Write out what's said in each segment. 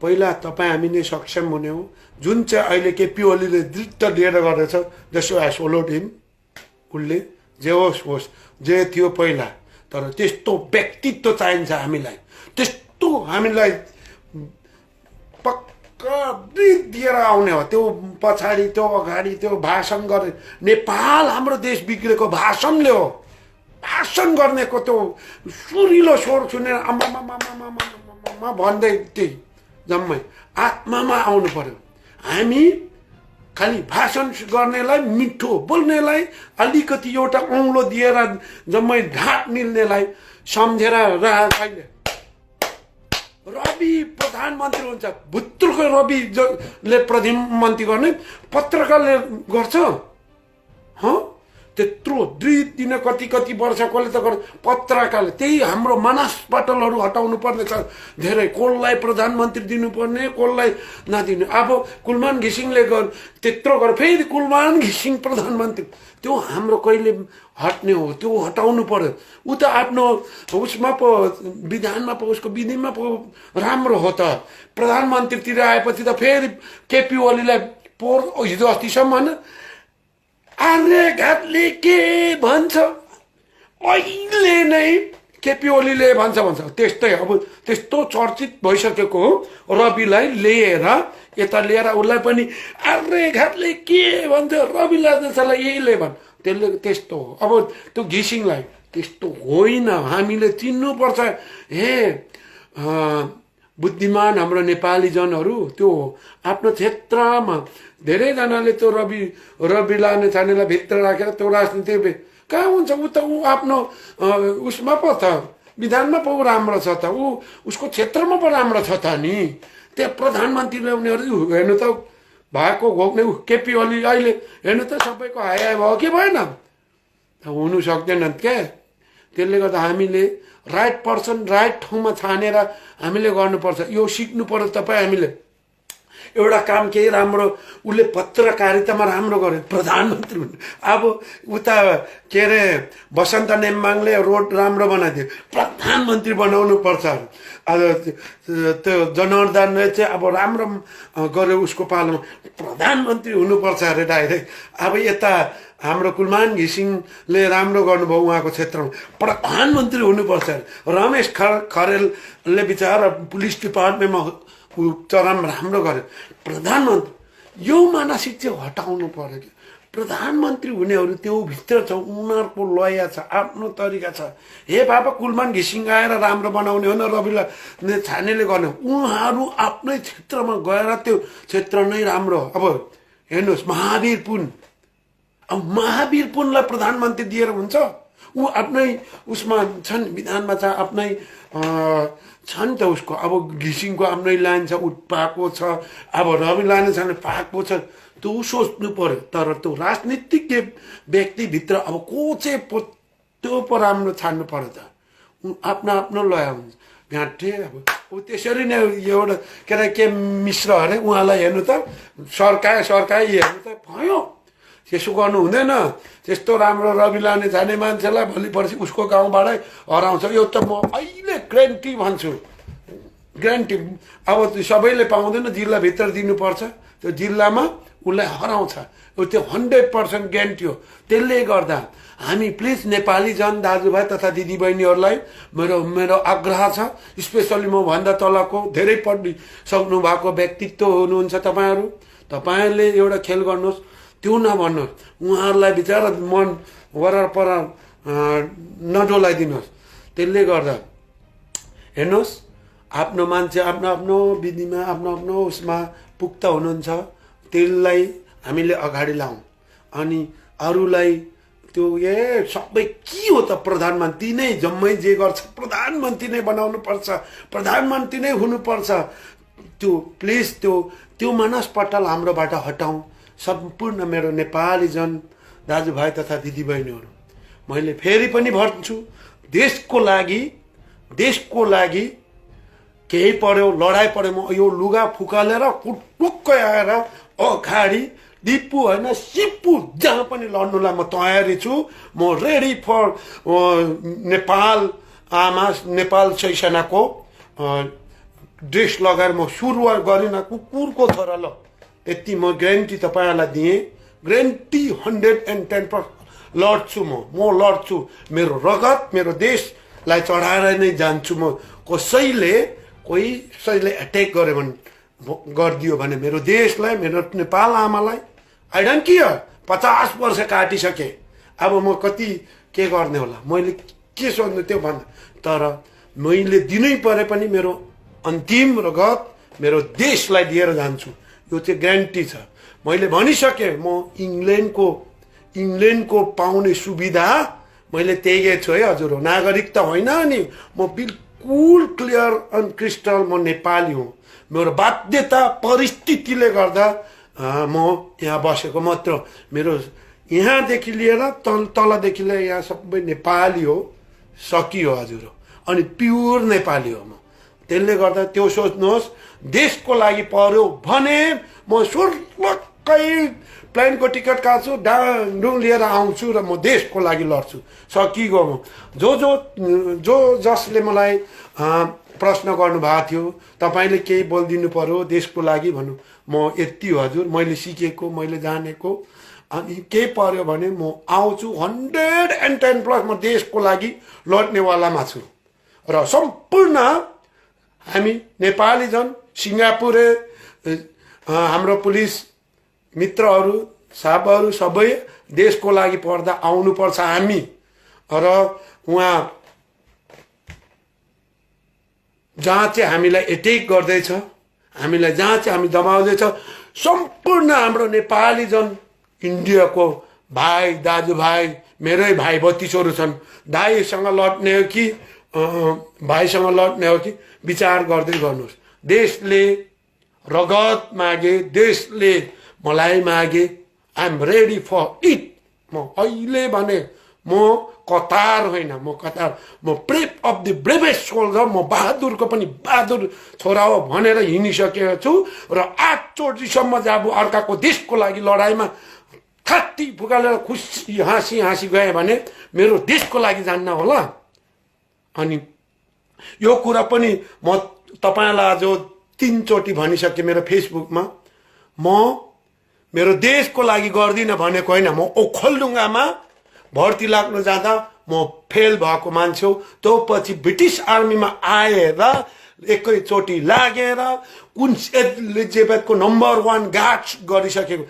पहिला तपाईँ हामी नै सक्षम हुने हो। जुन चाहिँ अहिले केपी ओलीले दृष्ट लिएर गरेछ, जसो एज फोलोड हिम, उसले जे होस् जे थियो पहिला, तर त्यस्तो व्यक्तित्व चाहिन्छ हामीलाई। त्यस्तो हामीलाई पक्का दिएर आउने हो। त्यो पछाडि त्यो अगाडि त्यो भाषण गर्ने, नेपाल हाम्रो देश बिग्रेको भाषणले हो। भाषण गर्नेको त्यो सुरिलो स्वर सुनेर आमामामामामामा भन्दै त्यही जम्मै आत्मामा आउनु पर्यो। हामी खालि भाषण गर्नेलाई, मिठो बोल्नेलाई, अलिकति एउटा औँलो दिएर जम्मै ढाक निल्नेलाई सम्झेर अहिले रवि प्रधानमन्त्री हुन्छ, भुत्रुको रविले प्रधानमन्त्री गर्ने पत्रकारले गर्छ। त्यत्रो 2 दिन कति वर्ष कसले त गर्छ, पत्रकारले। त्यही हाम्रो मानसपटलहरू हटाउनु पर्ने छ धेरै। कसलाई प्रधानमन्त्री दिनुपर्ने, कसलाई नदिने। अब कुलमान घिसिङले त्यत्रो गर, फेरि कुलमान घिसिङ प्रधानमन्त्री, त्यो हाम्रो कहिले हट्ने हो? त्यो हटाउनु पर्यो। ऊ त आफ्नो उसमा पो, विधानमा पो, उसको विधिमा पो राम्रो हो त। प्रधानमन्त्रीतिर आएपछि त फेरि केपी ओलीलाई हिजो अस्तिसम्म आर्यघाटले के भन्छ, अहिले नै केपी ओलीले भन्छ त्यस्तै। अब त्यस्तो चर्चित भइसकेको हो। रविलाई लिएर यता लिएर उसलाई पनि आर्यघाटले के भन्छ, रविलाई जसलाई यहीले भन्, त्यसले त्यस्तो हो। अब त्यो घिसिङलाई त्यस्तो होइन, हामीले चिन्नुपर्छ। हे बुद्धिमान हाम्रो नेपाली जनहरू, त्यो आफ्नो क्षेत्रमा धेरैजनाले त्यो रवि लाने छानेलाई भित्र राखेर त्यो राजनीति कहाँ हुन्छ? ऊ त ऊ आफ्नो उसमा पो छ, विधानमा पो राम्रो छ त, ऊ उसको क्षेत्रमा पो राम्रो छ त नि। त्यहाँ प्रधानमन्त्रीले उनीहरू हेर्नु त भएको घोक्ने केपी ओली अहिले हेर्नु त सबैको हाय भयो कि भएन? हुनु सक्दैन क्या। त्यसले गर्दा हामीले राइट पर्सन राइट ठाउँमा छानेर हामीले गर्नुपर्छ। यो सिक्नु पर्यो। तपाईँ हामीले एउटा काम केही राम्रो, उसले पत्रकारितामा राम्रो गर्यो, प्रधानमन्त्री हुनु। अब उता के अरे बसन्त नेम्बाङले रोड राम्रो बनाइदियो, प्रधानमन्त्री बनाउनु पर्छ। अब त्यो जनार्दनले चाहिँ अब राम्रो गर्यो, उसको पालोमा प्रधानमन्त्री हुनुपर्छ अरे डाइरेक्ट। अब यता हाम्रो कुलमान घिसिङले राम्रो गर्नुभयो, उहाँको क्षेत्रमा प्रधानमन्त्री हुनुपर्छ अरे। रमेश खरेलले बिचरा पुलिस डिपार्टमेन्टमा चरम राम्रो गर्यो, प्रधानमन्त्री। यो मानसिक चाहिँ हटाउनु पर्यो कि प्रधानमन्त्री हुनेहरू त्यो भित्र छ, उनीहरूको लय छ, आफ्नो तरिका छ। हे बाबा कुलमान घिसिङ आएर राम्रो बनाउने हो न, रविलाई छानेले गर्ने, उहाँहरू आफ्नै क्षेत्रमा गएर त्यो क्षेत्र नै राम्रो। अब हेर्नुहोस् महावीर पुन, अब महावीर पुनलाई प्रधानमन्त्री दिएर हुन्छ? ऊ आफ्नै उसमा छन्, विधानमा छ, आफ्नै छ नि त उसको। अब घिसिङको आफ्नै लाइन छ, पाएको छ। अब रवि लाने छ भने पाएको छ। त्यो सोच्नु पर्यो। तर त्यो राजनीतिक व्यक्तिभित्र अब को चाहिँ त्यो पो राम्रो छान्नु पर्यो त। आफ्नो लय हुन्छ घाँटे। अब ऊ त्यसरी नै एउटा के मिश्र अरे, उहाँलाई हेर्नु त सर्काए हेर्नु त भयो। त्यसो गर्नु हुँदैन। त्यस्तो राम्रो रवि लाने जाने मान्छेलाई भोलि पर्सि उसको गाउँबाटै हराउँछ। यो त म अहिले ग्यारेन्टी भन्छु, ग्यारेन्टी। अब सबैले पाउँदैन, जिल्लाभित्र दिनुपर्छ। त्यो जिल्लामा उसलाई हराउँछ। त्यो 100% ग्यारेन्टी हो। त्यसले गर्दा हामी प्लिज नेपाली जन दाजुभाइ तथा दिदीबहिनीहरूलाई मेरो आग्रह छ। स्पेसली म भन्दा तलको धेरै पढिसक्नु भएको व्यक्तित्व हुनुहुन्छ तपाईँहरू। तपाईँहरूले एउटा खेल गर्नुहोस्, त्यो नभन्नुहोस्। उहाँहरूलाई बिचरा मन वरपर नडोलाइदिनुहोस्। त्यसले गर्दा हेर्नुहोस्, आफ्नो मान्छे आफ्नो आफ्नो विधिमा आफ्नो आफ्नो उसमा पुख्ता हुनुहुन्छ, त्यसलाई हामीले अगाडि लाउँ। अनि अरूलाई त्यो सबै के हो त, प्रधानमन्त्री नै जम्मै जे गर्छ प्रधानमन्त्री नै बनाउनु पर्छ, प्रधानमन्त्री नै हुनुपर्छ। त्यो प्लिज त्यो मानसपटल हाम्रोबाट हटाउँ। सम्पूर्ण मेरो नेपाली जन दाजुभाइ तथा दिदीबहिनीहरू, मैले फेरि पनि भन्छु, देशको लागि केही पर्यो, लडाइँ पर्यो, म यो लुगा फुकालेर कुटुक्कै आएर अगाडि दिपु होइन सिपु जहाँ पनि लड्नुलाई म तयारी छु। म रेडी फर नेपाल आमा, नेपाल शिवसेनाको ड्रेस लगाएर म सुरुवात गरिनँ कुकुरको छोरा ल यति म ग्यारेन्टी तपाईँहरूलाई दिएँ ग्यारेन्टी 110% लड्छु म लड्छु मेरो रगत मेरो देशलाई चढाएर नै जान्छु म कसैले एट्याक गर्यो भने गरिदियो भने मेरो देशलाई मेरो नेपाल आमालाई आई डोन्ट केयर 50 वर्ष काटिसके अब म कति के गर्ने होला मैले के सोच्नु त्यो भन्दा तर मैले दिनै परे पनि मेरो अन्तिम रगत मेरो देशलाई दिएर जान्छु यो चाहिँ ग्यारेन्टी छ मैले भनिसके म इङ्ल्यान्डको पाउने सुविधा मैले त्यही छु है हजुर नागरिक त होइन नि म बिल्कुल क्लियर एन्ड क्रिस्टल म नेपाली हुँ मेरो बाध्यता परिस्थितिले गर्दा म यहाँ बसेको मात्र मेरो यहाँदेखि लिएर तलदेखि लिएर यहाँ सबै नेपाली हो सकियो हजुर अनि प्योर नेपाली हो म त्यसले गर्दा त्यो सोच्नुहोस् देशको लागि पर्यो भने म सुर्लक्कै प्लेनको टिकट काट्छु डाङडुङ लिएर आउँछु र म देशको लागि लड्छु सकिगयो म जो जसले मलाई प्रश्न गर्नुभएको थियो तपाईँले केही बोलिदिनु पर्यो देशको लागि भन्नु म यति हो हजुर मैले सिकेको मैले जानेको अनि केही पर्यो भने म आउँछु 110+ म देशको लागि लड्नेवालामा छु र सम्पूर्ण हामी नेपाली जन सिङ्गापुर हाम्रो पुलिस मित्रहरू साहबहरू सबै देशको लागि पर्दा आउनुपर्छ हामी र उहाँ जहाँ चाहिँ हामीलाई एटेक गर्दैछ हामीलाई जहाँ चाहिँ हामी दबाउँदैछ सम्पूर्ण हाम्रो नेपाली जन इन्डियाको भाइ दाजुभाइ मेरै भाइ भतिजहरू छन् दाइसँग लड्ने हो कि भाइसँग लड्ने हो कि विचार गर्दै गर्नुहोस् देशले रगत मागे देशले मलाई मागे I am ready for it म अहिले भने म कतार होइन म brave of the bravest soldier म बहादुरको पनि बहादुर छोरा हो भनेर हिँडिसकेको छु र 8 चोटिसम्म जब अर्काको देशको लागि लडाइँमा छाती फुकालेर खुसी हाँसी गएँ भने मेरो देशको लागि जान्न होला अनि यो कुरा पनि म तपाईँलाई आज 3 चोटि भनिसकेँ मेरो फेसबुकमा म मेरो देशको लागि गर्दिनँ भनेको होइन म ओखलढुङ्गामा भर्ती लाग्न जाँदा म फेल भएको मान्छे हो त्यो पछि ब्रिटिस आर्मीमा आएर एकैचोटि लागेर कुन्स एलिजाबेथको नम्बर 1 गार्ड गरिसकेको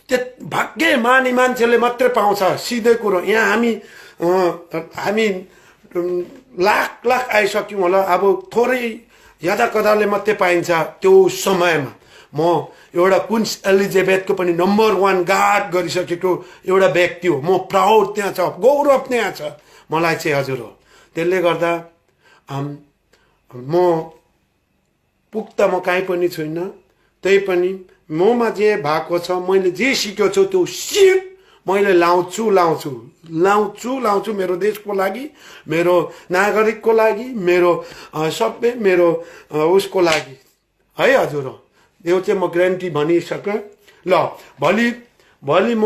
त्यो भाग्यमानी मान्छेले मात्रै पाउँछ सिधै कुरो यहाँ हामी लाख आइसक्यौँ होला अब थोरै यदा कदाले मात्रै पाइन्छ त्यो समयमा म एउटा कुन्स एलिजाबेथको पनि नम्बर 1 गार्ड गरिसकेको एउटा व्यक्ति हो म प्राउड त्यहाँ छ गौरव त्यहाँ छ मलाई चाहिँ हजुर हो त्यसले गर्दा म पुग्दा म कहीँ पनि छुइनँ त्यही पनि ममा जे भएको छ मैले जे सिकेको छु त्यो सिप मैले लाउँछु मेरो देशको लागि मेरो नागरिकको लागि मेरो सबै मेरो उसको लागि है हजुर हो यो चाहिँ म ग्यारेन्टी भनिसकेँ ल भोलि म